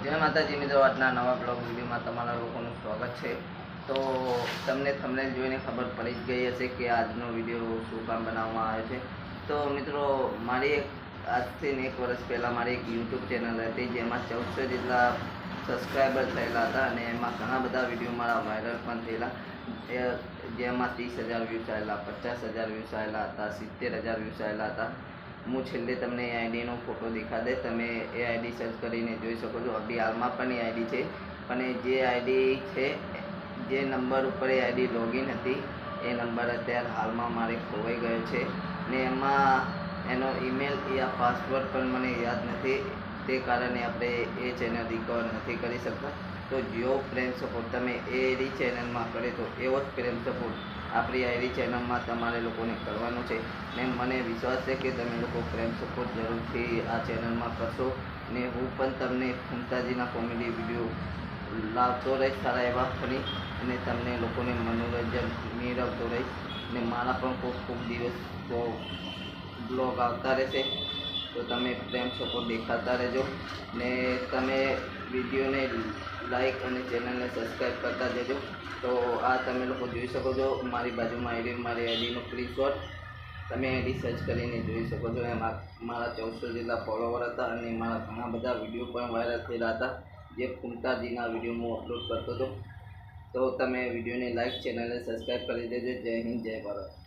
जय माताजी मित्रों, आज नवा ब्लॉग विडियो में तमारा लोगों स्वागत है। तो तमने थंबनेल जोईने खबर पड़ी ज गई हशे कि आजनो विडियो शुं काम बनाववामां आव्यो छे। तो मित्रों, मारी आज से 1 वर्ष पहला मारी एक यूट्यूब चेनल हती जेमां 1400 जेटला सब्सक्राइबर थयेला हता अने एमां घणा बधा विडियो मारा वायरल पण थयेला, जेमां 30,000 व्यूज आवेला, 50,000 व्यूज आवेला हता, 70,000 व्यूज आवेला हता। हूँ छेल्ले तमने आईडी नो फोटो दिखा दे, तमे ए आईडी सर्च करीने जोई शको छो। अभी हालमां पण ए आईडी छे, पण जे आईडी छे, जे नंबर पर ए आईडी लॉगिन हती ए नंबर अत्यारे हालमां मारे खोवाई गयो छे ने एमां एनो ईमेल या पासवर्ड पण मने याद नथी, ते कारणे आपणे ए चेनल रिकवर नथी करी शकता। तो जो प्रेम सपोर्ट तमे ए चेनल में करे तो एवो ज प्रेम सपोर्ट आपणी आईडी चेनल में तमारे लोकोने करवानो छे ने मने विश्वास है कि तमे लोको प्रेम सपोर्ट जरूरथी आ चेनल में करशो ने हूँ पण तमने फूमताजीना कॉमेडी विडियो लावतो रहीश सारा एवा फनी अने तमने लोकोने मनोरंजन मेळवतो रहीश ने मारा पण खूब दिवस तो ब्लॉग आवता रहेशे। तो तमे प्रेम सपोर्ट देखाता रहेजो ने तमे विडियो ने लाइक और चेनल ने सब्सक्राइब करता जजो। तो आ तमे लोग जोई शको छो, मारी बाजू में आईडी मारी आईडी नो स्क्रीनशॉट तमे आईडी सर्च करीने जोई शको छो। मारा 1400 जेटला फॉलोवर हता अने मारा घणा बधा विडियो पण वायरल थयेला हता जे फूमताजीना विडियो हूँ अपलोड करतो तो तमे विडियो ने लाइक चेनल ने सब्सक्राइब करी देजो। जय हिंद, जय भारत।